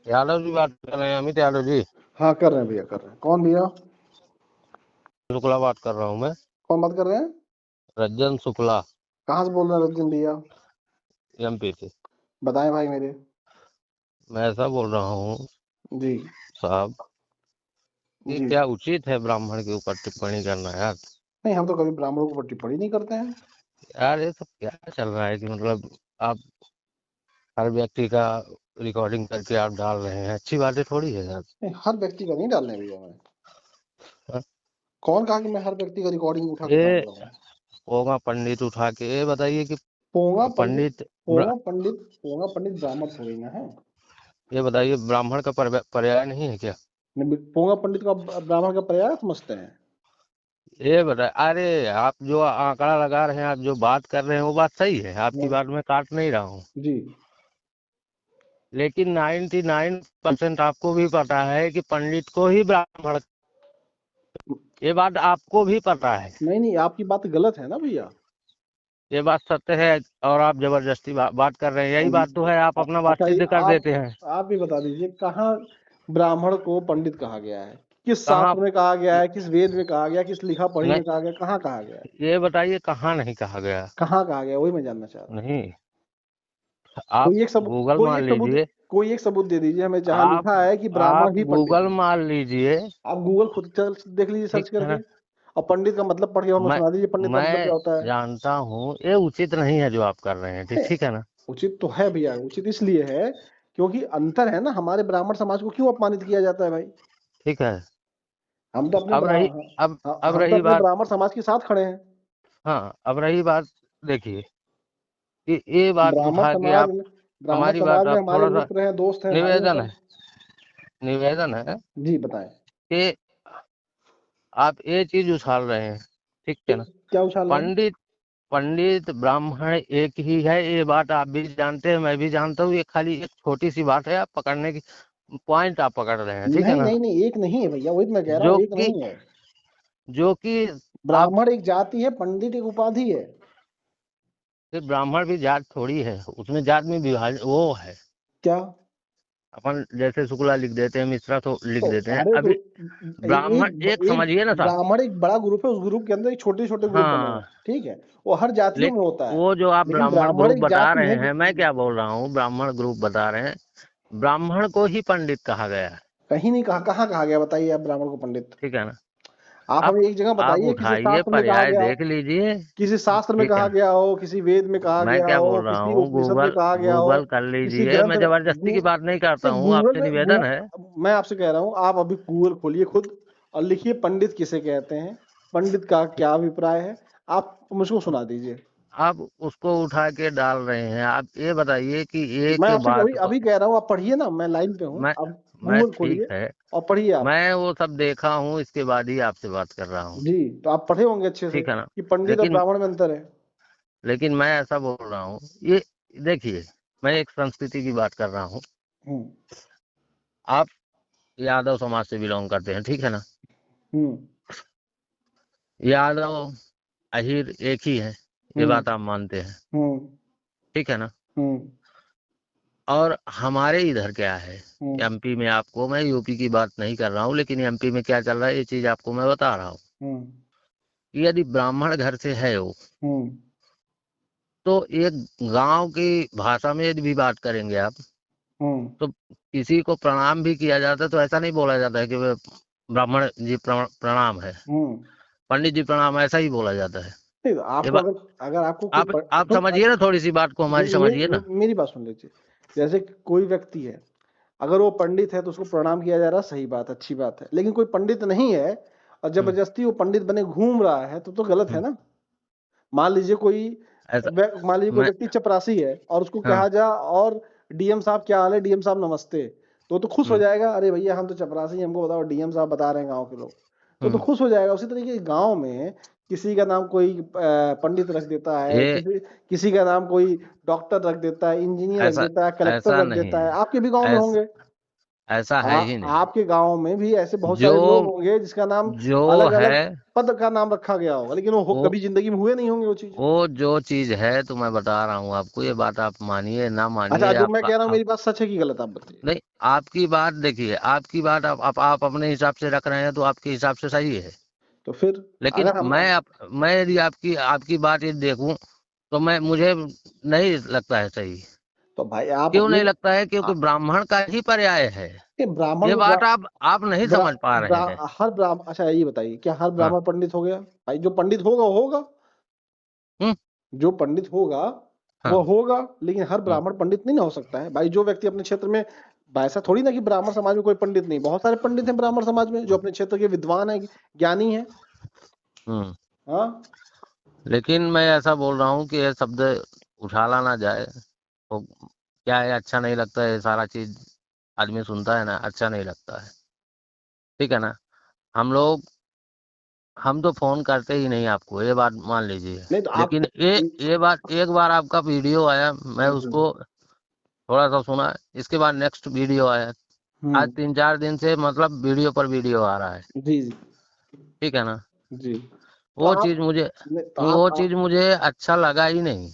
यादव जी बात कर रहे हैं, अमित यादव जी। हाँ कर रहे हैं भैया, कर रहे हैं। कौन भैया? शुक्ला बात कर रहा हूँ मैं। कौन बात कर रहे हैं? रज्जन शुक्ला, कहाँ से बोल रहे हैं रंजन भैया? एमपी से। बताएं भाई मेरे। मैं ऐसा बोल रहा हूँ जी साहब कि जी। क्या उचित है ब्राह्मण के ऊपर टिप्पणी करना यार। नहीं, हम तो कभी ब्राह्मणों को टिप्पणी नहीं करते हैं। यार ये सब क्या चल रहा है कि मतलब आप हर व्यक्ति का रिकॉर्डिंग करके आप डाल रहे हैं, अच्छी बातें थोड़ी है यार। नहीं, हर व्यक्ति का नहीं डालने भैया मैं। हाँ? कौन कहा कि मैं हर व्यक्ति का रिकॉर्डिंग उठा के डाल ये रहा हूँ? होगा पंडित उठा के, ये बताइए कि पोंगा पंडित। पंडित ब्रा- पोंगा पंडित ब्राह्मण थोड़ी ना है। ये बताइए ब्राह्मण का पर्याय नहीं है क्या? नहीं, पोंगा पंडित का ब्राह्मण का पर्याय समझते हैं? ये बताए, अरे आप जो आंकड़ा लगा रहे हैं, आप जो बात कर रहे हैं वो बात सही है, आपकी नहीं। बात मैं काट नहीं रहा हूँ। जी। लेकिन 99% आपको भी पता है कि पंडित को ही ब्राह्मण, ये बात आपको भी पता है। नहीं नहीं, आपकी बात गलत है ना भैया। ये बात सत्य है और आप जबरदस्ती बात कर रहे हैं, यही बात तो है, आप अपना बात अच्छा, ये सिद्ध कर देते हैं। आप भी बता दीजिए, कहाँ ब्राह्मण को पंडित कहा गया है? किस कहाँ? शास्त्र में कहा गया है? किस वेद में कहा गया? किस लिखा पढ़ी नहीं, में कहा गया? कहाँ कहा गया है? ये बताइए कहाँ नहीं कहा गया। कहाँ कहा गया, वही मैं जानना चाह रहा हूँ। नहीं, आप कोई एक सबूत, गूगल कोई मान एक सबूत, लीजिए। कोई एक सबूत दे दीजिए हमें जहाँ आप लिखा है कि आप ब्राह्मण ही पंडित गूगल है। मान लीजिए। आप गूगल खुद चल देख लीजिए, ठीक सर्च है करके। ना? और पंडित का मतलब पढ़ के हमें मैं सुना दीजिए, पंडित का मतलब क्या मैं होता है। जानता हूँ ये उचित नहीं है जो आप कर रहे हैं, ठीक नहीं, ठीक है ना? उचित तो है भैया, उचित इसलिए है क्योंकि अंतर है ना। हमारे ब्राह्मण समाज को क्यों अपमानित किया जाता है भाई? ठीक है। हम तो अपने अब रही अब अब हम तो रही अपने बात। ब्राह्मण समाज के साथ खड़े हैं। हाँ, अब रही बात। देखिए, ये बात ब्राह्मण उठा के समाज आप, में ब्राह्मण हमारी बात समाज में आप हमारे थोड़ा सा, मित्र हैं, दोस्त हैं, भाई हैं निवेदन सब। है, निवेदन है जी बताएं। कि आप ये चीज उछाल रहे हैं, ठीक है ना? क्या उछाल रहे हैं? पंडित पंडित ब्राह्मण एक ही है, ये बात आप भी जानते हैं, मैं भी जानता हूँ, ये खाली एक छोटी सी बात है, आप पकड़ने की पॉइंट आप पकड़ रहे हैं, ठीक है नहीं ना? नहीं नहीं, एक नहीं है भैया, वही तो मैं कह रहा जो हूँ, एक कि नहीं है। जो कि आप, ब्राह्मण एक जाति है, पंडित एक उपाधि है। फिर ब्राह्मण भी जात थोड़ी है, उसमें जात में विभाजन वो है। क्या? अपन जैसे शुक्ला लिख देते हैं, मिश्रा तो लिख तो देते हैं अरे तो अभी। ब्राह्मण एक एक समझिए ना साहब। ब्राह्मण एक बड़ा ग्रुप है, उस ग्रुप के अंदर एक छोटे छोटे ग्रुप बने हैं, हाँ, ठीक है। वो हर जातियों में होता लेकिन है। वो जो आप लेकिन ब्राह्मण ब्राह्मण ग्रुप एक बता जाति रहे है हैं, मैं क्या बोल रहा हूँ, ब्राह्मण ग्रुप बता रहे हैं, ब्राह्मण को ही पंडित कहा गया है, कहीं नहीं कहा, कहाँ कहा गया बताइए आप ब्राह्मण को पंडित? ठीक है ना? आप आप हमें एक जगह आप बताइए, किसी उठाइए, शास्त्र में कहा पर्याय गया हो, देख लीजिए, किसी शास्त्र में ठीक है कहा ना? गया हो, किसी वेद में कहा मैं गया क्या हो, बोल रहा किसी हूँ, उपनिषद में गूगल कहा गया हो, गूगल कर किसी लीजिए, ग्रंथ मैं में जबरदस्ती की बात नहीं करता नहीं, हूँ, गूगल आपसे में निवेदन है। मैं आपसे कह रहा हूँ, आप अभी गूगल खोलिए खुद और लिखिए पंडित किसे कहते हैं, पंडित का क्या अभिप्राय है, आप मुझको सुना दीजिए। आप उसको उठा के डाल रहे हैं, आप ये बताइए कि मैं एक आपसे अभी बात को, अभी कह रहा हूँ, आप पढ़िए ना, मैं लाइन पे हूँ, मैं आप मैं गूगल ठीक खोलिए है, और पढ़िए आप। मैं वो सब देखा हूँ, इसके बाद ही आपसे बात कर रहा हूँ, जी, तो आप पढ़े होंगे अच्छे से ठीक है ना? कि पंडित और लेकिन ब्राह्मण में अंतर है। लेकिन मैं ऐसा बोल रहा हूँ, ये देखिए, मैं एक संस्कृति की बात कर रहा हूँ। हम्म आप यादव समाज से बिलोंग करते हैं, ठीक है ना? हम्म यादव अहीर एक ही है, ये हम्म बात आप मानते हैं, हम्म ठीक है ना? हम्म और हमारे इधर क्या है, हम्म एमपी में, आपको मैं यूपी की बात नहीं कर रहा हूँ, लेकिन एमपी में क्या चल रहा है ये चीज आपको मैं बता रहा हूँ। हम्म कि यदि ब्राह्मण घर से है वो, हम्म तो एक गांव की भाषा में यदि भी बात करेंगे आप, हम्म तो किसी को प्रणाम भी किया जाता है, तो ऐसा नहीं बोला जाता है कि वे ब्राह्मण जी प्रणाम है, हम्म। पंडित जी प्रणाम, ऐसा ही बोला जाता है। नहीं तो ये आपको अगर अगर आपको कोई आप समझिए ना थोड़ी सी बात को, हमारी समझिए ना। मेरी बात सुन लीजिए। जैसे कोई व्यक्ति है, अगर वो पंडित है तो उसको प्रणाम किया जा रहा है, सही बात, अच्छी बात है। लेकिन कोई पंडित नहीं है और हम्म, जबरदस्ती वो पंडित बने घूम रहा है तो गलत है हम्म, ना। मान लीजिए कोई ऐसा मान लीजिए कोई मैं, व्यक्ति चपरासी है और उसको हाँ, कहा जा और डीएम साहब क्या हाल है, डीएम साहब नमस्ते, तो खुश हो हम्म, जाएगा, अरे भैया हम तो चपरासी हैं, हमको बताओ, डीएम साहब बता रहे हैं गांव के लोग, तो हम्म, खुश हो जाएगा। उसी तरीके गांव में किसी का नाम कोई पंडित रख देता है, ये किसी का नाम कोई डॉक्टर रख देता है, इंजीनियर रख ऐसा देता है, कलेक्टर ऐसा रख नहीं देता है, है, आपके भी गांव में ऐसा होंगे। ऐसा है ही नहीं। आपके गांव में भी ऐसे बहुत जो सारे लोग होंगे जिसका नाम जो अलग है अलग पद का नाम रखा गया होगा, लेकिन वो वो कभी जिंदगी में हुए नहीं होंगे वो चीज। वो जो चीज है तो मैं बता रहा हूँ आपको, ये बात आप मानिए ना अच्छा, मानिए जो मैं आपका कह रहा हूँ मेरी बात सच है कि गलत, आप बताइए। नहीं, आपकी बात देखिए, आपकी बात आप अपने हिसाब से रख रहे हैं तो आपके हिसाब से सही है। तो फिर लेकिन अगर हम मैं यदि आपकी आपकी बात ये देखूं तो मुझे नहीं लगता है सही। तो भाई आप क्यों अपनी नहीं लगता है? आ- क्योंकि ब्राह्मण का ही पर्याय है। ये ब्राह्मण ये को बात आप नहीं ब्रा, समझ पा ब्रा, रहे हैं। हर ब्राह्मण, अच्छा ये बताइए, क्या हर हाँ। ब्राह्मण पंडित हो गया? भाई जो पंडित होगा वो होगा, हम्म। जो पंडित होगा हाँ। वो होगा, लेकिन हर हम्म। ब्राह्मण पंडित नहीं ना हो सकता है भाई। जो व्यक्ति अपने क्षेत्र में, ऐसा थोड़ी ना कि ब्राह्मण समाज में कोई पंडित नहीं, बहुत सारे पंडित हैं ब्राह्मण समाज में जो अपने क्षेत्र के विद्वान है, ज्ञानी है। हम्म। हाँ, लेकिन मैं ऐसा बोल रहा हूँ कि ये शब्द उछाला ना जाए तो क्या है, अच्छा नहीं लगता है, ये सारा चीज आदमी सुनता है ना, अच्छा नहीं लगता है। ठीक है ना? हम लोग हम तो फोन करते ही नहीं आपको, ये बात मान लीजिए। नहीं तो आप, लेकिन एक बार आपका वीडियो आया, मैं उसको थोड़ा सा सुना, इसके बाद नेक्स्ट वीडियो आया। आज हम्म, 3-4 दिन से मतलब वीडियो पर वीडियो आ रहा है। जी जी ठीक है ना? जी। तो वो आप चीज मुझे नहीं तो वो चीज मुझे अच्छा लगा ही नहीं।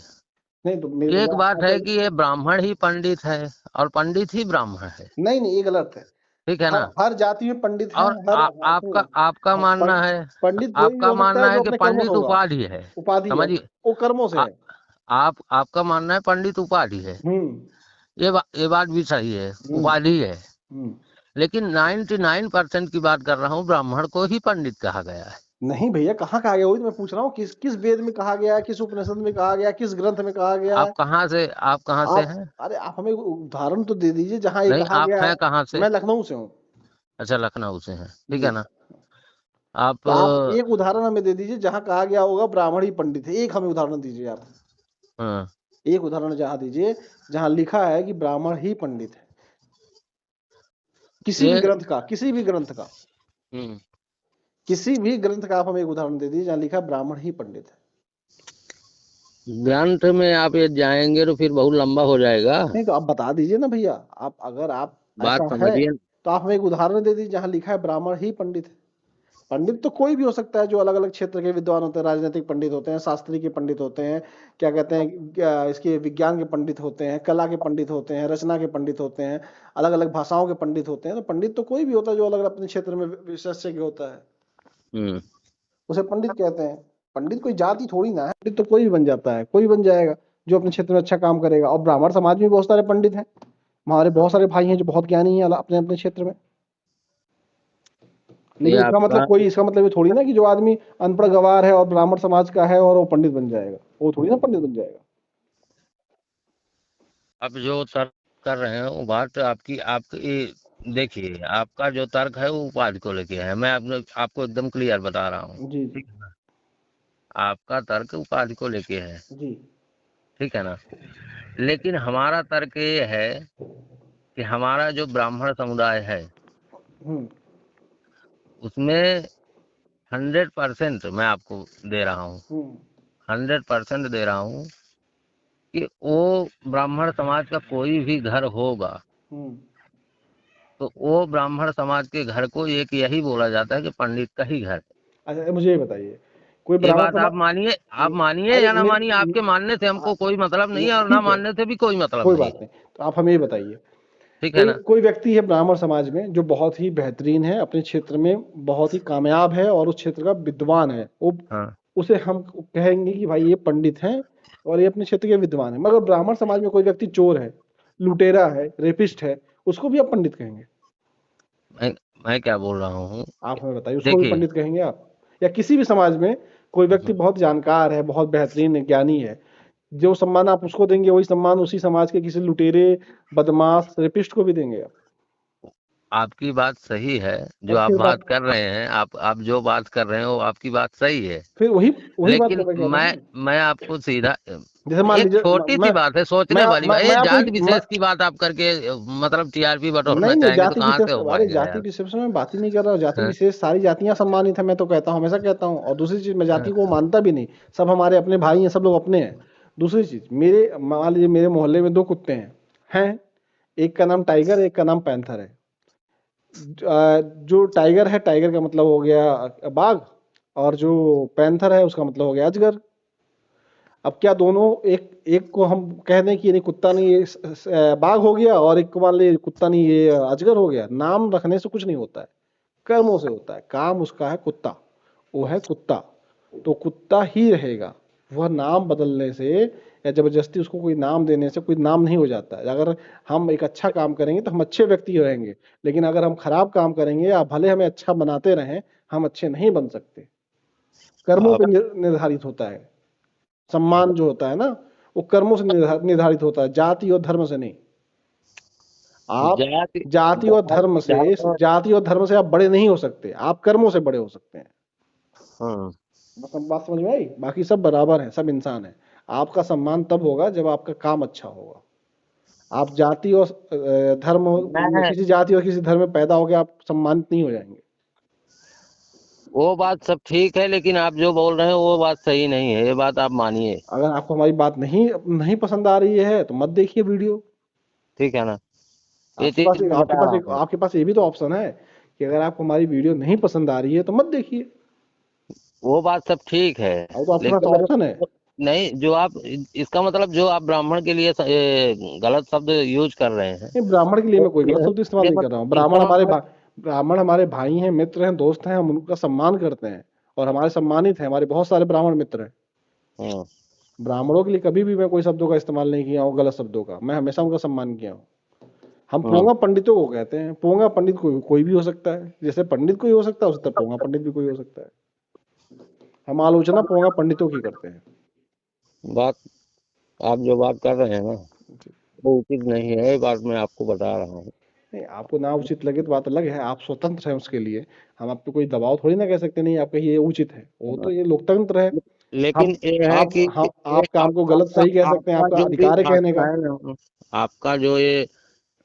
नहीं तो मेरे एक बात अच्छा, है कि ये ब्राह्मण ही पंडित है और पंडित ही ब्राह्मण है। नहीं नहीं, ये गलत है। ठीक है हर ना? हर जाति में पंडित हैं, और हर आपका आपका मानना है, पंडित कोई भी आपका हो सकता है मानना है जो कि अपने कर्मों से पंडित होगा। उपाधि है। उपाधि है, समझिए, वो कर्मों से आ- है। आपका मानना है पंडित उपाधि है। हम्म ये बात भी सही है, हम्म उपाधि है। हम्म। लेकिन 99% की बात कर रहा हूँ, ब्राह्मण को ही पंडित कहा गया है। नहीं भैया, कहाँ कहा गया? वही तो मैं पूछ रहा हूँ, किस किस वेद में कहा गया है, किस उपनिषद में कहा गया है, किस ग्रंथ में कहा गया है? आप कहाँ से आप, हैं? अरे आप हमें उदाहरण तो दे दीजिए जहाँ ये नहीं, कहा आप गया है। हैं कहाँ से? मैं लखनऊ से हूँ। अच्छा, लखनऊ से हैं, ठीक जी। है ना? आप तो आप एक उदाहरण हमें दे दीजिए जहाँ कहा गया होगा ब्राह्मण ही पंडित है, एक हमें उदाहरण दीजिए आप। हाँ, एक उदाहरण जहाँ दीजिए जहाँ लिखा है कि ब्राह्मण ही पंडित है, किसी भी ये ग्रंथ का, किसी भी ग्रंथ का, हम्म, किसी भी ग्रंथ का आप हमें एक उदाहरण दे दीजिए जहाँ लिखा है ब्राह्मण ही पंडित है। ग्रंथ में आप ये जाएंगे तो फिर बहुत लंबा हो जाएगा। नहीं तो आप बता दीजिए ना भैया, आप अगर आप बात ऐसा है समझिए। तो आप हमें एक उदाहरण दे दीजिए जहाँ लिखा है ब्राह्मण ही पंडित है। पंडित तो कोई भी हो सकता है, जो अलग अलग क्षेत्र के विद्वान होते हैं, राजनीतिक पंडित होते हैं, शास्त्री के पंडित होते हैं, क्या कहते हैं, इसके विज्ञान के पंडित होते हैं, कला के पंडित होते हैं, रचना के पंडित होते हैं, अलग अलग भाषाओं के पंडित होते हैं। तो पंडित तो कोई भी होता है जो अलग अलग अपने क्षेत्र में विशेषज्ञ होता है, हम्म। उसे पंडित कहते हैं। पंडित कोई जाति थोड़ी ना है, पंडित तो कोई भी बन जाता है, कोई भी बन जाएगा जो अपने क्षेत्र में अच्छा काम करेगा। और ब्राह्मण समाज में बहुत सारे पंडित हैं, हमारे बहुत सारे भाई हैं जो बहुत ज्ञानी हैं अपने अपने क्षेत्र में। ये लेकिन आपका इसका मतलब ये थोड़ी ना कि जो आदमी अनपढ़ गवार है और ब्राह्मण समाज का है और वो पंडित बन जाएगा, वो थोड़ी ना पंडित बन जाएगा। आप जो तर्क कर रहे हैं वो बात आपकी देखिए, आपका जो तर्क है वो उपाधि को लेके है। मैं आपको एकदम क्लियर बता रहा हूँ। जी ठीक है ना? आपका तर्क उपाधि को लेके है। जी। ठीक है ना? लेकिन हमारा तर्क ये है कि हमारा जो ब्राह्मण समुदाय है हम्म उसमें 100% मैं आपको दे रहा हूँ, हम्म 100% दे रहा हूँ कि वो ब्राह्मण समाज का कोई भी घर होगा हम्म। तो वो ब्राह्मण समाज के घर को एक यही बोला जाता है कि पंडित का ही घर है। अच्छा मुझे ये बताइए, कोई ये ब्राह्मण बात आप समाज, मानिए अरे या ना मानिए, मेरे आपके मानने से हमको कोई मतलब नहीं है और ना ठीक है, मानने से भी कोई मतलब कोई नहीं बात है। नहीं। तो आप हमें ये बताइए, ठीक है कोई ना? कोई व्यक्ति है ब्राह्मण समाज में जो बहुत ही बेहतरीन है, अपने क्षेत्र में बहुत ही कामयाब है और उस क्षेत्र का विद्वान है, वो, हाँ। उसे हम कहेंगे कि भाई ये पंडित हैं और ये अपने क्षेत्र के विद्वान है। मगर ब्राह्मण समाज में कोई व्यक्ति चोर है, लुटेरा है, रेपिस्ट है, उसको भी आप पंडित कहेंगे? मैं मैं क्या बोल रहा हूँ? आप हमें बताइए, उसको भी देखिए। पंडित कहेंगे आप? या किसी भी समाज में कोई व्यक्ति हम्म, बहुत जानकार है, बहुत बेहतरीन ज्ञानी है, जो सम्मान आप उसको देंगे वही सम्मान उसी समाज के किसी लुटेरे, बदमाश, रेपिस्ट को भी देंगे आप? आपकी बात सही है, जो और आप फिर बात कर रहे हैं, आप जो बात कर रहे हैं वो आपकी बात सही है। फिर वही वही बात लेकिन मैं कह रहा हूँ ना। मैं आपको सीधा जैसे मान एक लीजिए छोटी सी बात है, सोचने वाली बात, ये मैं आपको जात विशेष की बात आप करके मतलब टीआरपी बटोरना नहीं नहीं, चाहेंगे तो जाति कहाँ से विशेष, हो अरे पाएगा जाति यार? विशेष में बात ही नहीं कर रहा हूँ। जाति हाँ, विशेष सारी जातियां सम्मानित है, मैं तो कहता हूँ, हमेशा कहता हूँ। और दूसरी चीज, मैं जाति हाँ, को मानता भी नहीं, सब हमारे अपने भाई हैं, सब लोग अपने हैं। दूसरी चीज, मेरे मान लीजिए मेरे मोहल्ले में दो कुत्ते हैं, एक का नाम टाइगर, एक का नाम पैंथर है। जो टाइगर है, टाइगर का मतलब हो गया बाघ, और जो पैंथर है उसका मतलब हो गया अजगर। अब क्या दोनों, एक एक को हम कह दें कि नहीं कुत्ता नहीं ये बाघ हो गया, और एक को मान लीजिए कुत्ता नहीं ये अजगर हो गया। नाम रखने से कुछ नहीं होता है, कर्मों से होता है। काम उसका है कुत्ता, वो है कुत्ता, तो कुत्ता ही रहेगा। वह नाम बदलने से या जबरदस्ती उसको कोई नाम देने से कोई नाम नहीं हो जाता है। अगर हम एक अच्छा काम करेंगे तो हम अच्छे व्यक्ति रहेंगे, लेकिन अगर हम खराब काम करेंगे या भले हमें अच्छा बनाते रहें, हम अच्छे नहीं बन सकते। कर्मों पे अब निर्धारित होता है। सम्मान जो होता है ना, वो कर्मों से निर्धारित होता है, जाति और धर्म से नहीं। आप जाति जाति और धर्म से ज्यादा। जाति और धर्म से आप बड़े नहीं हो सकते, आप कर्मों से बड़े हो सकते हैं। हाँ, बस अब बात समझ में आई। बाकी सब बराबर है, सब इंसान है। आपका सम्मान तब होगा जब आपका काम अच्छा होगा। आप जाति और धर्म में, मैं किसी जाति और किसी धर्म में पैदा हो गए, आप सम्मानित नहीं हो जाएंगे। वो बात सब ठीक है, लेकिन आप जो बोल रहे हैं वो बात सही नहीं है, ये बात आप मानिए। अगर आपको हमारी बात नहीं नहीं पसंद आ रही है तो मत देखिए वीडियो। ठीक है ना, ये आपके पास चीज मैं बता रहा हूँ। आपके पास ये भी तो ऑप्शन है कि अगर आपको हमारी वीडियो नहीं पसंद आ रही है तो मत देखिए। वो बात सब ठीक है, अब तो आपके पास लेकिन ऑप्शन है। नहीं, जो आप इसका मतलब जो आप ब्राह्मण के लिए गलत शब्द यूज कर रहे हैं, नहीं, ब्राह्मण के लिए तो मैं कोई गलत शब्द इस्तेमाल ये नहीं कर रहा हूँ। मतलब इसका मतलब। ब्राह्मण हमारे भाई हैं, मित्र हैं, दोस्त हैं, हम उनका सम्मान करते हैं और हमारे सम्मानित हैं। हमारे बहुत सारे ब्राह्मण मित्र हैं। हम्म, ब्राह्मणों के लिए कभी भी मैं कोई शब्दों का इस्तेमाल नहीं किया हूँ, गलत शब्दों का। मैं हमेशा उनका सम्मान किया हूँ। हम हम्म, पोंगा पंडितों को कहते हैं। पोंगा पंडित कोई भी हो सकता है, जैसे पंडित कोई हो सकता है उसी तरह पोंगा पंडित भी कोई हो सकता है। हम आलोचना पोंगा पंडितों की करते हैं। बात आप जो बात कर रहे हैं ना, वो उचित नहीं है, ये बात मैं आपको बता रहा हूँ। नहीं, आपको ना उचित लगे तो बात अलग है, आप स्वतंत्र हैं उसके लिए। हम आप पे कोई दबाव थोड़ी ना कह सकते नहीं आपका ये उचित है, वो तो ये लोकतंत्र है। लेकिन हम ये है कि आप काम को गलत आपका सही कह सकते हैं, आपका आपका जो भी अधिकार है कहने भाषा का। है ना, आपका जो ये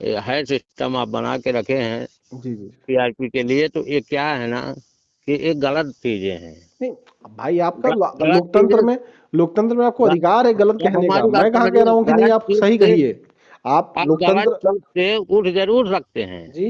है सिस्टम आप बना के रखे हैं जी जी। टीआरपी के लिए, तो ये क्या है ना कि ये गलत चीजें हैं। नहीं भाई, आपका गलत चीजें। लोकतंत्र में आपको ग- अधिकार है गलत आप कहने का। हमारी बात मैं कहाँ कह समझिए, रहा हूँ कि नहीं गलत आप चीज सही से कहिए। आप आप गलत लोकतंत्र। चीज से उठ जरूर सकते हैं, जी।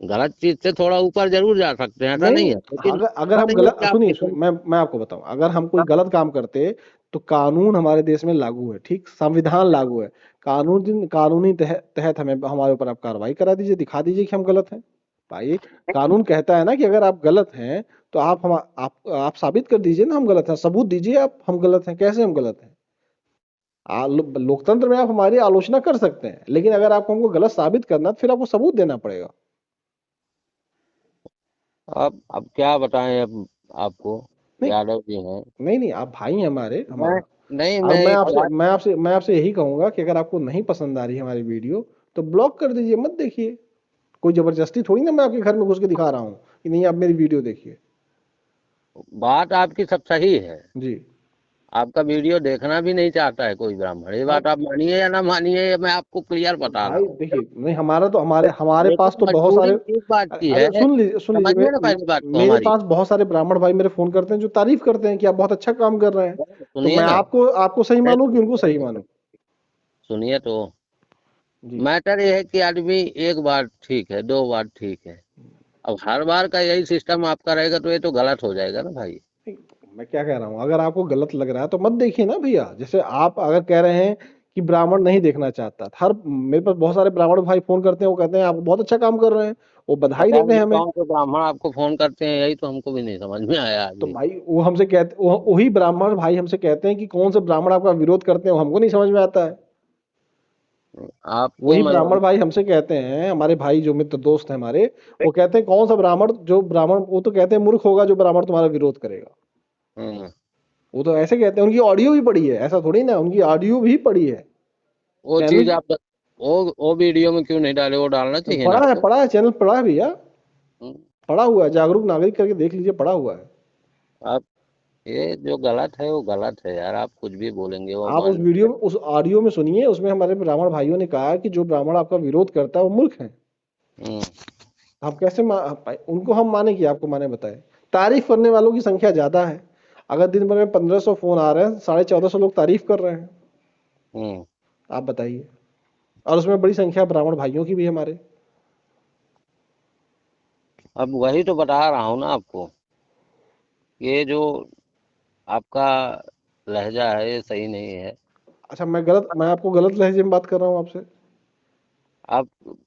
गलत चीज से थोड़ा ऊपर जरूर जा सकते हैं, ऐसा नहीं, नहीं है, लेकिन अगर ऐसा हम नहीं है गलत, कि आप सुनिए एकदम। मैं आपको बताऊं, अगर हम कोई गलत काम करते तो कानून हमारे देश में लागू है, ठीक, संविधान लागू है। कानूनी तहत हमें, हमारे ऊपर आप कार्रवाई करा दीजिए, दिखा दीजिए कि हम गलत हैं। भाई, कानून कहता है ना कि अगर आप गलत हैं तो आप साबित कर दीजिए ना हम गलत हैं, सबूत दीजिए आप हम गलत हैं, कैसे हम गलत हैं। लोकतंत्र में आप हमारी आलोचना कर सकते हैं, लेकिन अगर आपको हमको गलत साबित करना है, तो फिर आपको सबूत देना पड़ेगा। अब क्या बताएं अब आपको, नहीं यादव जी हैं। नहीं नहीं, आप भाई हैं हमारे, मैं हमारा। नहीं, और मैं एक बात। मैं आपसे यही कहूंगा कि अगर आपको नहीं पसंद आ रही है हमारी वीडियो तो ब्लॉक कर दीजिए, मत देखिए। कोई जबरदस्ती थोड़ी ना मैं आपके घर में घुस के दिखा रहा हूँ कि नहीं आप मेरी वीडियो देखिए। बात आपकी सब सही है, जी। आपका वीडियो देखना भी नहीं चाहता है कोई ब्राह्मण, ये हाँ बात आप मानिए या ना मानिए, ये मैं आपको क्लियर बता रहा भाई हूँ। देखिए, नहीं हमारा तो हमारे पास लेकिन तो बहुत सारे। मजबूरी इस बात की है, अरे सुन लीजिए समझिए ना पहली बात तो मेरे हमारी। पास बहुत सारे ब्राह्मण भाई मेरे फोन करते हैं जो तारीफ करते हैं कि आप बहुत अच्छा काम कर रहे हैं। तो सुनिए मैं ना, आपको सही मानूं कि उनको सही मानूं। सुनिए तो, जी। मैटर ये है कि आदमी एक बार ठीक है, दो बार ठीक है, अब हर बार का यही सिस्टम आपका रहेगा तो ये तो गलत हो जाएगा ना भाई। नहीं, मैं क्या कह रहा हूँ, अगर आपको गलत लग रहा है तो मत देखिए ना भैया। जैसे आप अगर कह रहे हैं कि ब्राह्मण नहीं देखना चाहता, हर मेरे पास बहुत सारे ब्राह्मण भाई फोन करते हैं, वो कहते हैं आप बहुत अच्छा काम कर रहे हैं, वो बधाई पता देते हैं नहीं हमें। कौन से ब्राह्मण आपको फोन करते हैं, यही तो हमको भी नहीं समझ में आया तो अभी। भाई वो हमसे कहते वही ब्राह्मण भाई हमसे कहते हैं कि कौन से ब्राह्मण आपका विरोध करते हैं, वो हमको नहीं समझ में आता है। आपको वही मैं। ब्राह्मण भाई हमसे कहते हैं, हमारे भाई जो मित्र दोस्त हैं हमारे, वो कहते हैं कौन सा ब्राह्मण, वो तो कहते हैं मूर्ख होगा जो ब्राह्मण तुम्हारा विरोध करेगा। हम्म, वो तो ऐसे कहते हैं, उनकी ऑडियो भी पड़ी है, ऐसा थोड़ी ना, उनकी ऑडियो भी पड़ी है। वो चीज चैनल आप वो वीडियो में क्यों नहीं डाले, वो डालना चाहिए ना आपको। पड़ा है, चैनल पड़ा है भैया, हम्म, पड़ा हुआ है, जागरूक नागरिक करके देख लीजिए, पड़ा हुआ है। आप ये जो गलत है वो गलत है यार, आप कुछ भी बोलेंगे वो आप मान। उस ऑडियो में सुनिए, उसमें हमारे ब्राह्मण भाइयों ने कहा कि जो ब्राह्मण आपका विरोध करता है वो मूर्ख है। हम्म, आप कैसे उनको हम माने कि आपको माने, बताए। तारीफ करने वालों की संख्या ज्यादा है। अगर दिन भर में 1500 फोन आ रहे हैं, 1450 लोग तारीफ कर रहे हैं। हम्म, आप बताइए। और उसमें बड़ी संख्या ब्राह्मण भाइयों की भी है हमारे। अब वही तो बता रहा हूँ ना आपको, ये जो आपका लहजा है ये सही नहीं है। अच्छा, मैं आपको गलत लहजे में बात कर रहा हूँ आपसे? आप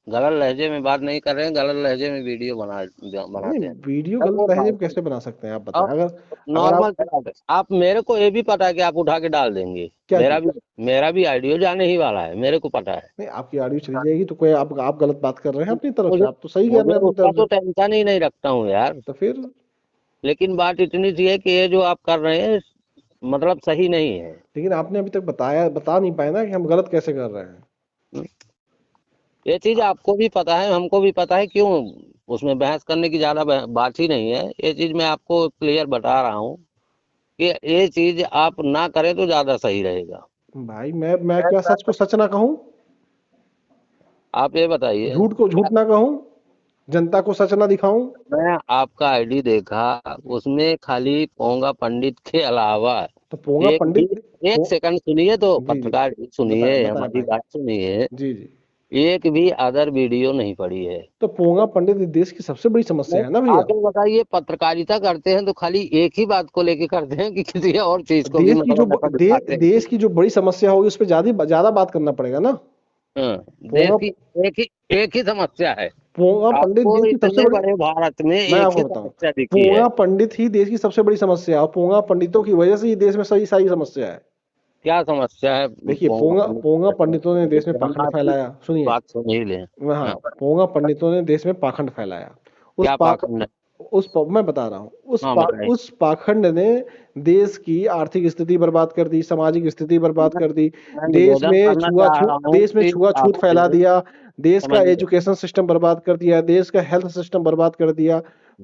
गलत लहजे में बात नहीं कर रहे हैं, गलत लहजे में वीडियो नहीं, बनाते हैं। वीडियो मैं गलत बोल रहा लहजे में हूँ, कैसे बना सकते हैं आप बताएं? अब अगर अगर नॉर्मल आप सी बात है, आप मेरे को ये भी पता है कि आप उठा के डाल देंगे। क्या मेरा चीज? भी मेरा भी ऑडियो जाने ही वाला है, मेरे को पता है। नहीं, आपकी ऑडियो चली जाएगी तो कोई आप गलत बात कर रहे हैं अपनी तरफ से, मुझे आप तो सही कह रहे मुझे हैं अपनी उसका तरफ तो से। टेंशन ही नहीं रखता हूँ यार। तो फिर लेकिन बात इतनी सी है कि ये जो आप कर रहे हैं मतलब सही नहीं है। लेकिन आपने अभी तक बता नहीं पाए ना कि हम गलत कैसे कर रहे हैं। ये चीज आपको भी पता है, हमको भी पता है, क्यों उसमें बहस करने की ज्यादा बात ही नहीं है। ये चीज मैं आपको क्लियर बता रहा हूँ कि ये चीज आप ना करें तो ज्यादा सही रहेगा। भाई, मैं क्या सच को सच ना कहूं? आप ये बताइए, झूठ को झूठ ना कहूं? जनता को सच ना दिखाऊं? मैं आपका आईडी देखा, उसमें खाली पोंगा पंडित के अलावा तो पोंगा एक भी, पंडित एक सेकंड सुनिए तो, जी जी, पत्रकार जी बताएं सुनिए, बताएं हमारी भाई। बात सुनिए। जी जी। एक भी अदर वीडियो नहीं पड़ी है। तो पोंगा पंडित इस देश की सबसे बड़ी समस्या नहीं, है ना भैया। आप ये बताइए, पत्रकारिता करते हैं तो खाली एक ही बात को लेके करते हैं कि किसी और चीज को भी देश की जो मतलब नकल दिखाते हैं? देश की जो बड़ी समस्या होगी उस पर ज्यादा ज्यादा बात करना पड़ेगा ना। हाँ, देश पोंगा की एक ही समस्या है। पोंगा पंडित आपको देश की सबसे इतने बड़ी, बड़े भारत में मैं एक आपको ही बताऊं, समस्या दिखी है। पोंगा पंडित ही देश की सबसे बड़ी समस्या है, और पोंगा पंडितों की वजह से ही देश में सही सारी समस्या है। क्या समस्या है देखिए, पोंगा पंडित पोंगा की? पंडितों ने देश में हम पाखंड आपकी फैलाया, सुनिए। बात सुन ही लें। हाँ, हाँ, पोंगा पंडितों ने देश में पाखंड फैलाया। उस क्या पाख पाखंड है? मैं बता रहा हूँ, हाँ बताइए। उस पाखंड ने देश की आर्थिक स्थिति बर्बाद कर दी, सामाजिक स्थिति बर्बाद कर दी। मैं निवेदन करना चाह रहा हूँ देश में कि छुआछूत फैला आपसे, दिया। देश का समझिए, एजुकेशन सिस्टम बर्बाद कर दिया, देश का हेल्थ सिस्टम बर्बाद कर दिया,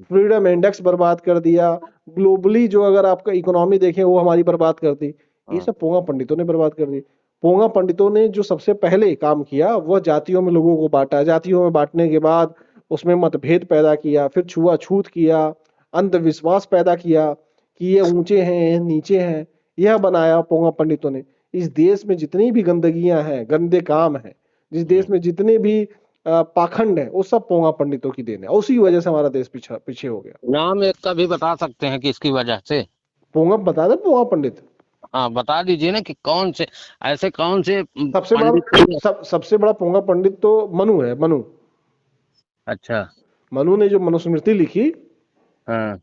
फ्रीडम इंडेक्स बर्बाद कर दिया। ग्लोबली जो अगर आपका इकोनॉमी देखें वो हमारी बर्बाद कर दी। ये हाँ, सब पोंगा पंडितों ने बर्बाद कर दी। पोंगा पंडितों ने जो सबसे पहले काम किया वह जातियों में लोगों को बांटा, जातियों में बांटने के बाद उसमें मतभेद पैदा किया, फिर छुआछूत किया, अंधविश्वास पैदा किया कि ये ऊंचे हैं ये नीचे हैं। यह बनाया पोंगा पंडितों ने। इस देश में जितनी भी गंदगियां हैं, गंदे काम हैं, जिस देश में जितने भी पाखंड है, वो सब पोंगा पंडितों की देन है, उसी वजह से हमारा देश पीछे पीछे हो गया। नाम एक का भी बता सकते हैं कि इसकी वजह से? पोंगा बता दे, पोंगा पंडित हाँ बता दीजिए ना कि कौन से, ऐसे कौन से सबसे बड़ा पंडित थे? सबसे बड़ा पोंगा पंडित तो मनु है, मनु। अच्छा। मनु ने जो मनुस्मृति लिखी, हाँ।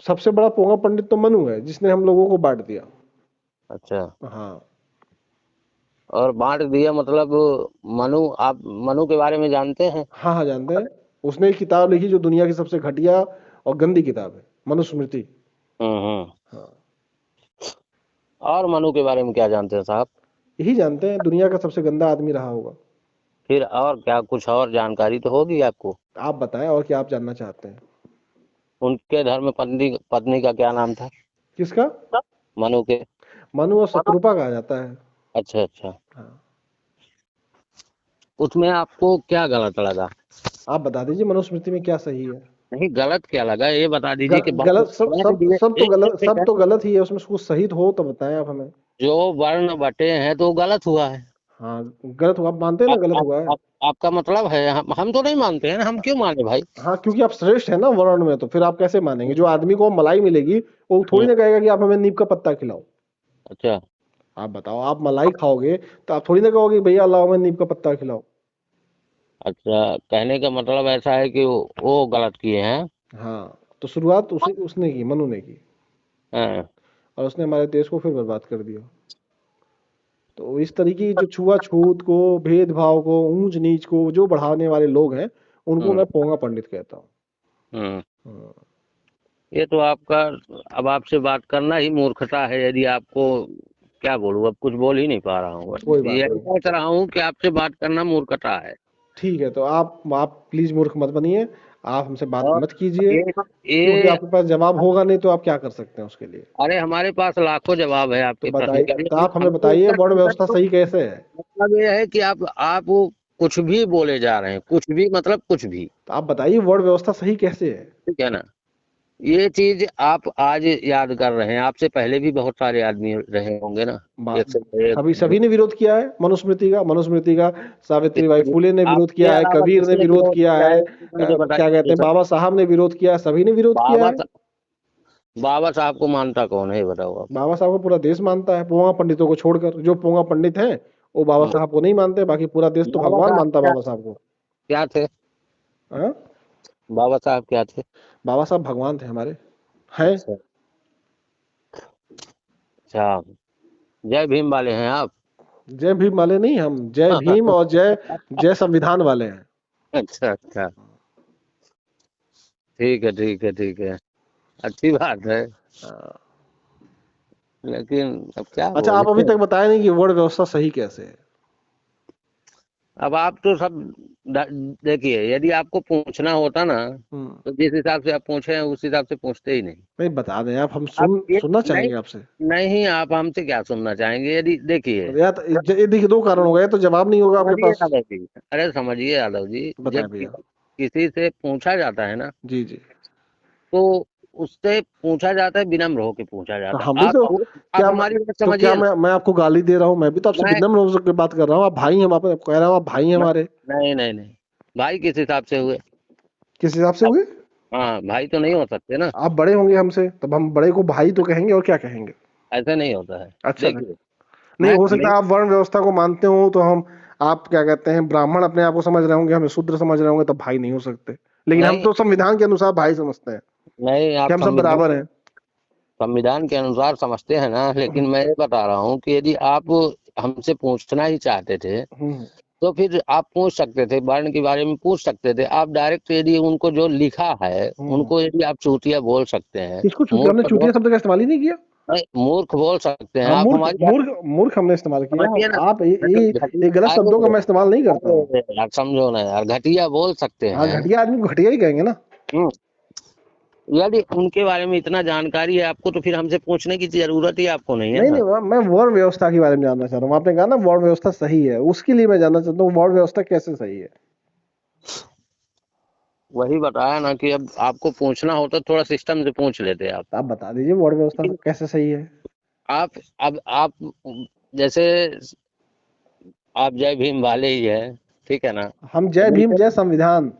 सबसे बड़ा पोंगा पंडित तो मनु है, जिसने हम लोगों को बांट दिया। अच्छा। हाँ। और बांट दिया मतलब, मनु, आप मनु के बारे में जानते हैं? हाँ हाँ, जानते हैं। उसने एक किताब लिखी जो दुनिया की सबसे घटिया और गंदी किताब है, मनुस्मृति। हम्म। हाँ। और मनु के बारे में क्या जानते हैं साहब? यही जानते हैं, दुनिया का सबसे गंदा आदमी रहा होगा। फिर और क्या, कुछ और जानकारी तो होगी आपको? आप बताएं, और क्या आप जानना चाहते हैं? उनके धर्म पत्नी पत्नी का क्या नाम था? किसका? मनु के? मनु और शत्रुपा कहा जाता है। अच्छा अच्छा। हाँ। उसमें आपको क्या गलत लगा? आप बता दीजिए मनुस्मृति में क्या सही है? नहीं, गलत क्या लगा ये बता दीजिए कि बांट गलत सब बांट सब दिए। एक सब तो सेकंड, गलत ही है, उसमें कुछ सही तो हो तो बताएं आप हमें। जो वर्ण बटे हैं तो गलत हुआ है। हाँ, गलत हुआ, आप मानते हैं ना गलत हुआ है? आपका मतलब है, हम तो नहीं मानते हैं ना, हम क्यों माने भाई? हाँ, क्योंकि आप श्रेष्ठ है ना वर्ण में, तो फिर आप कैसे मानेंगे? जो आदमी को मलाई मिलेगी वो थोड़ी हम्म, ना कहेगा कि आप हमें नीम का पत्ता खिलाओ। अच्छा आप बताओ, आप मलाई खाओगे तो आप थोड़ी ना कहोगे भैया लाओ हमें नीम का पत्ता खिलाओ। अच्छा, कहने का मतलब ऐसा है कि वो गलत किए हैं। हाँ, तो शुरुआत उसी उसने की, मनु ने की। हाँ, और उसने हमारे देश को फिर बर्बाद कर दिया। तो इस तरीके की जो छुआछूत को, भेदभाव को, ऊंच नीच को जो बढ़ाने वाले लोग हैं, उनको हम्म मैं पोंगा पंडित कहता हूँ। हम्म। हाँ, ये तो आपका, अब आपसे बात करना ही मूर्खता है। यदि आपको, क्या बोलूं, अब कुछ बोल ही नहीं पा रहा हूँ, कोई बात यही नहीं। सोच रहा हूँ कि आपसे बात करना मूर्खता है। ठीक है, तो आप प्लीज मूर्ख मत बनिए। आप हमसे बात और मत कीजिए, ये क्योंकि ये आपके पास जवाब होगा नहीं तो आप क्या कर सकते हैं उसके लिए? अरे हमारे पास लाखों जवाब है तो आपके प्रश्न बताइए, के लिए। तो आप हमें हमको बताइए उसका वर्ण आंसर व्यवस्था तो, सही कैसे है? मतलब ये है कि आप वो कुछ भी बोले जा रहे हैं, कुछ भी मतलब कुछ भी। तो आप बताइए वर्ण व्यवस्था सही कैसे है? ठीक है ना? ये चीज आप आज याद कर रहे हैं, आपसे पहले भी बहुत सारे आदमी रहे होंगे ना, एक से एक सभी जो सभी ने विरोध किया है मनुस्मृति का। सावित्रीबाई फुले ने विरोध आपके किया है, अलावा कबीर ने किसने विरोध विरोध किया किया है, है, मुझे क्या बताइए कहते ये हैं, सब। बाबा साहब ने विरोध किया, सभी ने विरोध किया बाबा है। बाबा साहब को मानता कौन है, ये बताओ आप। बाबा साहब को पूरा देश मानता है, पोंगा पंडितों को छोड़कर। जो पोंगा पंडित हैं वो बाबा हम्म। साहब को नहीं मानते, बाकी पूरा देश तो बाबा भगवान साहब मानता है क्या बाबा साहब को। क्या थे? हाँ? बाबा साहब क्या थे? बाबा साहब भगवान थे हमारे, हैं। अच्छा अच्छा, जय भीम वाले हैं आप? जय भीम वाले नहीं, हम जय भीम और जय जय संविधान वाले हैं। अच्छा अच्छा, ठीक है ठीक है ठीक है, अच्छी बात है, हाँ। लेकिन अब क्या अच्छा, आप अभी बोले। तक बताए नहीं कि वर्ण व्यवस्था सही कैसे है। अब आप तो सब देखिए, यदि आपको पूछना होता ना, हम्म। तो जिस हिसाब से आप पूछे हैं उस हिसाब से पूछते ही नहीं। नहीं, बता दें आप, हम अब ये सुनना नहीं, चाहेंगे आपसे। नहीं आप हमसे क्या सुनना चाहेंगे, यदि देखिए। या तो ये देखिए, दो कारण हो गए, तो जवाब नहीं होगा आपके समझिए पास। यादव जी, अरे समझिए यादव जी, बताएं जब भैया। किसी से पूछा जाता है ना, जी जी। तो उससे पूछा जाता है, विनम्र होकर पूछा तो जाता हम है। भी तो, आप क्या मैं, हमारी बात तो क्या समझिए ना। मैं आपको गाली दे रहा हूँ? मैं भी तो आपसे मैं विनम्र होकर बात कर रहा हूँ। आप भाई हैं, आप कह रहा हूँ आप भाई हैं मैं- हमारे। नहीं नहीं नहीं, भाई किस हिसाब से हुए? किस हिसाब से अब हुए? हाँ, भाई तो नहीं हो सकते ना, आप बड़े होंगे हमसे, तब हम बड़े को भाई तो कहेंगे, और क्या कहेंगे। ऐसे नहीं होता है। अच्छा था। देखिए, नहीं, मैं हो सकता मेरी है आप वर्ण व्यवस्था को मानते हो, तो हम, आप क्या कहते हैं, ब्राह्मण अपने आप को समझ रहे होंगे, हमें शूद्र समझ रहे होंगे, तब भाई नहीं हो सकते। लेकिन हम नहीं तो संविधान के अनुसार भाई समझते हैं नहीं, कि आप हम सब संविधान बराबर हैं। संविधान के अनुसार समझते हैं ना, लेकिन मैं ये बता रहा हूँ कि यदि आप हमसे पूछना ही चाहते थे, हम्म। तो फिर आप पूछ सकते थे, वर्ण के बारे में पूछ सकते थे। आप डायरेक्ट यदि उनको जो लिखा है हम्म। उनको यदि आप चूतिया बोल सकते हैं, किसको चूतिया? हमने मूर्ख बोल, चूतिया शब्द का इस्तेमाल ही नहीं किया। नहीं, मूर्ख बोल सकते हैं हाँ, आप, मूर्ख हमारी बात मूर्ख मूर्ख हमने इस्तेमाल किया। समझिए ना। आप ये गलत शब्दों का अरे मैं इस्तेमाल नहीं करता हूँ। अरे यार, समझो ना यार, घटिया बोल सकते हाँ, हैं। घटिया आदमी को घटिया ही कहेंगे ना। हम्म, यदि उनके बारे में इतना जानकारी है आपको, तो फिर हमसे पूछने की जरूरत ही आपको नहीं है नहीं ना। नहीं, मैं वर्ण व्यवस्था के बारे में जानना चाह रहा हूँ। आपने कहा ना वर्ण व्यवस्था सही है, उसके लिए मैं जानना चाहता हूँ वर्ण व्यवस्था कैसे सही है। वही बताया ना कि अब आपको पूछना होता तो थोड़ा सिस्टम से पूछ लेते आप। तो आप बता दीजिए वर्ण व्यवस्था लेकिन कैसे सही है। आप, अब आप जैसे आप जय भीम वाले ही है, ठीक है ना, हम तो जय भीम उनको जय संविधान।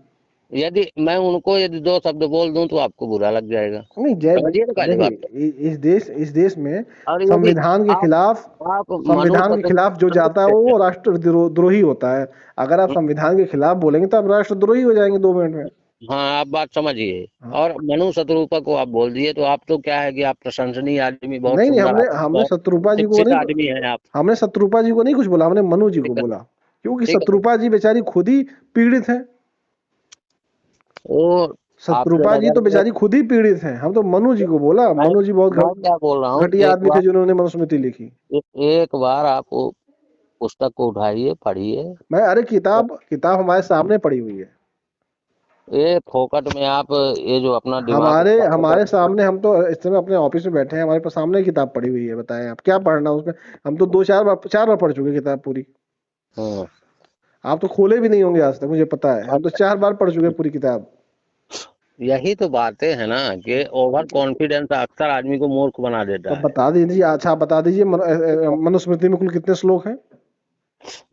यदि मैं उनको यदि दो शब्द बोल दूं तो आपको बुरा लग जाएगा। नहीं, जय, समझिए ना पहली बात तो। देखिए, इस देश में और यदि संविधान के आप खिलाफ, आप मनु जो शत्रु जाता है वो राष्ट्रद्रोही होता है। अगर आप संविधान के खिलाफ बोलेंगे तो आप राष्ट्रद्रोही हो जाएंगे 2 मिनट में। हाँ, आप बात समझिए। हाँ। और मनु शत्रुपा को आप बोल दिए, तो आप तो क्या है कि आप प्रशंसनीय आदमी, बहुत नहीं नहीं, सुंदर हमने आदमी, हमने बहुत शत्रुपा जी को शिक्षित नहीं, आदमी है आप। हमने शत्रुपा जी को नहीं कुछ बोला, हमने मनु जी को ठीक है, बोला। क्योंकि ठीक है, शत्रुपा जी बेचारी खुद ही पीड़ित हैं। वो आपके शत्रुपा जी नजर तो में, बेचारी खुद ही पीड़ित हैं, हम तो मनु जी को बोला। मैं मनु जी बहुत मैं क्या बोल रहा हूँ, घटिया आदमी थे जिन्होंने मनुस्मृति लिखी। एक बार आप वो पुस्तक को उठाइए, पढ़िए। मैं, अरे किताब किताब हमारे सामने पड़ी हुई है। ये फोकट में आप ये जो अपना दिमाग हमारे खराब हमारे कर, सामने, हम तो इस समय अपने ऑफिस में बैठे हैं, हमारे पास सामने किताब पड़ी हुई है। बताएं आप क्या पढ़ना उसमें। हम तो 4 बार पढ़ चुके किताब पूरी। हम्म, आप तो खोले भी नहीं होंगे आज तक, मुझे पता है। हम तो 4 बार पढ़ चुके हैं पूरी किताब। यही तो बातें है ना कि ओवर कॉन्फिडेंस अक्सर आदमी को मूर्ख बना तो देता है। बता दीजिए। अच्छा, आप बता दीजिए, मनुस्मृति में कुल कितने श्लोक हैं?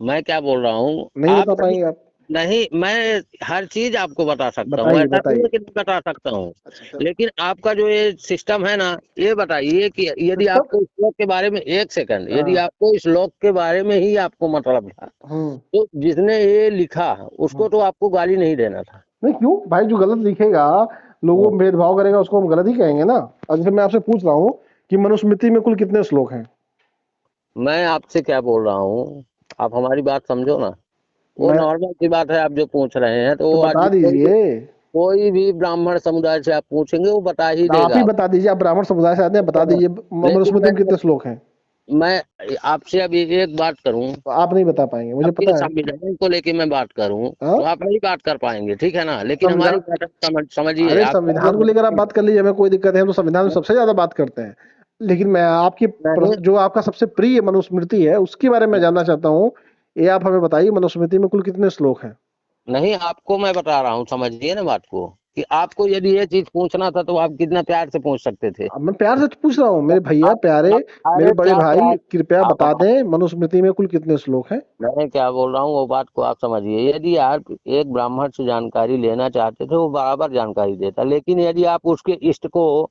मैं क्या बोल रहा हूँ, नहीं आप बता नहीं, पाएंगे आप? नहीं, मैं हर चीज आपको बता सकता हूँ, बताइए ऐसा नहीं है बताइए। कि नहीं बता सकता हूँ। अच्छा, चलो। लेकिन आपका जो ये सिस्टम है ना, ये बताइए कि यदि सिस्टम। आपको श्लोक के बारे में, एक सेकंड, यदि हाँ। आपको श्लोक के बारे में ही आपको मतलब था, हम्म। तो जिसने ये लिखा उसको तो आपको गाली नहीं देना था। नहीं, क्यों भाई? जो गलत लिखेगा, लोगों हम्म, में भेदभाव करेगा, उसको हम गलत ही कहेंगे ना। और जैसे मैं आपसे पूछ रहा हूँ कि मनुस्मृति में कुल कितने श्लोक हैं। मैं आपसे क्या बोल रहा हूँ, आप हमारी बात समझो ना। वो मैं, नॉर्मल सी बात है, आप जो पूछ रहे हैं, तो तो वो बता आदमी दीजिए। कोई भी ब्राह्मण समुदाय से आप पूछेंगे वो बता ही तो आप ही देगा। बता दीजिए, आप ब्राह्मण समुदाय से आते हैं, बता दीजिए लेकिन मनुस्मृति में कितने श्लोक हैं। मैं आपसे अभी एक बात करूं, तो आप नहीं बता पाएंगे, मुझे आपके पता है। संविधान को लेके मैं बात करूं, हाँ? तो आप नहीं बात कर पाएंगे, ठीक है ना, लेकिन हमारी संविधान, बात समझिए, अरे आप संविधान को लेकर आप बात कर लीजिए, हमें कोई दिक्कत है। हम तो संविधान में सबसे ज्यादा बात करते हैं। लेकिन मैं आपकी नहीं जो आपका सबसे प्रिय मनुस्मृति है उसके बारे में जानना चाहता हूँ। ये आप हमें बताइए, मनुस्मृति में कुल कितने श्लोक हैं। नहीं, आपको मैं बता रहा हूँ, समझिए ना बात को। कि आपको यदि ये चीज पूछना था तो आप कितना प्यार से पूछ सकते थे। अब मैं प्यार से पूछ रहा हूँ मेरे भैया आप प्यारे, मेरे अरे बड़े क्या भाई, प्यार। कृपया आप बता दें मनुस्मृति में कुल कितने श्लोक हैं? मैं क्या बोल रहा हूँ वो बात को आप समझिए। यदि आप एक ब्राह्मण से जानकारी लेना चाहते थे वो बराबर जानकारी देता, लेकिन यदि आप उसके इष्ट को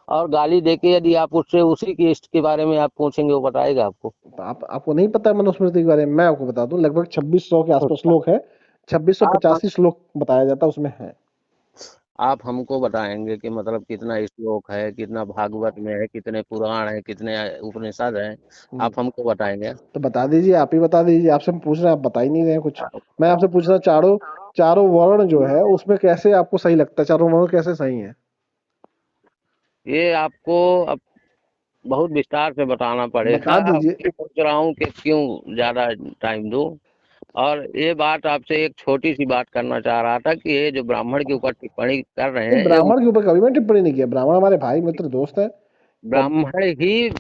और गाली देके यदि आप उससे उसी के इष्ट के बारे में आप पूछेंगे वो बताएगा आपको। तो आपको नहीं पता है मनुस्मृति के बारे में? मैं आपको बता दूं, लगभग 2600 के आसपास श्लोक है, आप 2685 श्लोक बताया जाता है उसमें है। आप हमको बताएंगे कि मतलब कितना श्लोक है, कितना भागवत में है, कितने पुराण है, कितने उपनिषद है, हम्म, आप हमको बताएंगे। तो बता दीजिए, आप ही बता दीजिए, आपसे हम पूछ रहे हैं, आप बता ही नहीं रहे हैं कुछ। मैं आपसे पूछ रहा हूँ, चारों चारों वर्ण जो है उसमें कैसे आपको सही लगता है, चारों वर्ण कैसे सही है? ये आपको अब बहुत विस्तार से बताना बता पड़ेगा। दीजिए। मैं सोच रहा हूँ कि क्यों ज्यादा टाइम दूं। और ये बात आपसे एक छोटी सी बात करना चाह रहा था कि ये जो ब्राह्मण के ऊपर टिप्पणी कर रहे नहीं, हैं ये ब्राह्मण के ऊपर कभी मैं टिप्पणी नहीं किया, ब्राह्मण हमारे भाई मित्र दोस्त है। कब? ब्राह्मण ही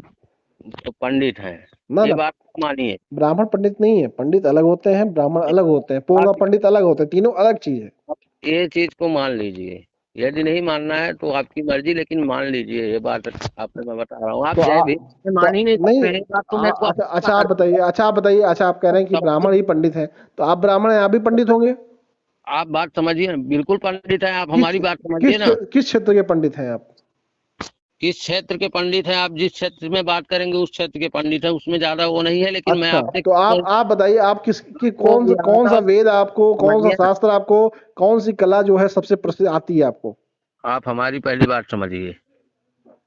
पंडित हैं, ना ये ना, बात मानिए। ब्राह्मण पंडित नहीं है, पंडित अलग होते हैं, ब्राह्मण अलग होते हैं, पोंगा आप पंडित अलग होते हैं, तीनों अलग चीज है। ये चीज को मान लीजिए। यदि नहीं मानना है तो आपकी मर्जी, लेकिन मान लीजिए ये बात आपसे मैं बता रहा हूँ। आप तो जय भीम से तो मान ही नहीं नहीं, सकते हैं, ये बात तो मेरे को अच्छा अच्छा आप बताइए, अच्छा आप कह रहे हैं कि सब ब्राह्मण कुछ- ही पंडित है, तो आप ब्राह्मण हैं, आप भी पंडित होंगे? आप बात समझिए ना, बिल्कुल पंडित है। आप किस हमारी बात समझिए ना। किस क्षेत्र के पंडित हैं आप? किस क्षेत्र के पंडित हैं, आप जिस क्षेत्र में बात करेंगे उस क्षेत्र के पंडित हैं, उसमें ज्यादा वो नहीं है। लेकिन मैं अच्छा, आपसे तो आप बताइए, आप की को कौन सा यादव वेद आपको, कौन सा समझिए ना। शास्त्र आपको, कौन सी कला जो है सबसे प्रसिद्ध आती है आपको? आप हमारी पहली बात समझिए।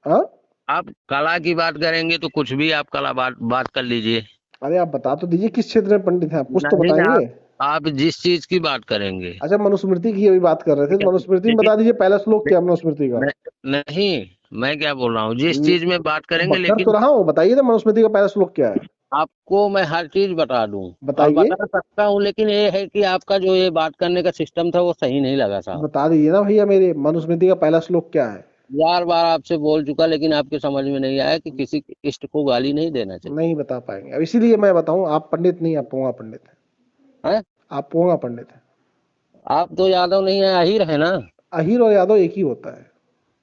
हाँ? आप कला की बात करेंगे तो कुछ भी आप कला बात कर लीजिए। अरे आप बता तो दीजिए किस क्षेत्र में पंडित हैं आप, कुछ तो नहीं, बताएंगे। आप जिस चीज की बात करेंगे। अच्छा, मनुस्मृति की अभी बात कर रहे थे, तो मनुस्मृति में देखिए, बता दीजिए पहला श्लोक क्या है मनुस्मृति का। नहीं, मैं क्या बोल रहा हूँ, जिस न- चीज में बात करेंगे, कर तो लेकिन रहा हूँ, बताइए ना मनुस्मृति का पहला श्लोक क्या है? आपको मैं हर चीज बता दूं और बताइए। बता सकता हूँ, लेकिन ये है कि आपका जो ये बात करने का सिस्टम था वो सही नहीं लगा साहब। बता दीजिए ना भैया, मेरे मनुस्मृति का पहला श्लोक क्या है? बार बार आपसे बोल चुका, लेकिन आपके समझ में नहीं आया कि किसी के इष्ट को गाली नहीं देना चाहिए। नहीं बता पाएंगे, अब इसीलिए मैं बताऊं, आप पंडित नहीं, आप पोंगा पंडित हैं। हैं? आप पोंगा पंडित हैं। आप तो यादव नहीं है, अहीर है ना। अहीर और यादव एक ही होता है।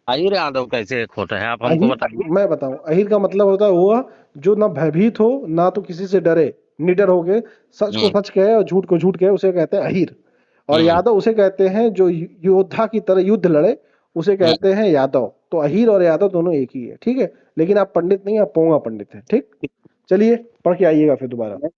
अहीर यादव कैसे एक होता है, आप हमको अहीर, बताइए। मैं बताऊं, अहीर का मतलब होता है वो जो ना भयभीत हो, ना तो किसी से डरे, निडर हो के सच को हम्म। सच कहे और झूठ को झूठ कहे, उसे कहते हैं अहीर। और हम्म। यादव उसे कहते हैं जो योद्धा की तरह युद्ध लड़े, उसे हम्म। कहते हैं यादव। तो अहीर और यादव दोनों एक ही है, ठीक है। लेकिन आप पंडित नहीं, आप पोंगा पंडित हैं, ठीक। चलिए, पढ़ के आइएगा फिर दोबारा।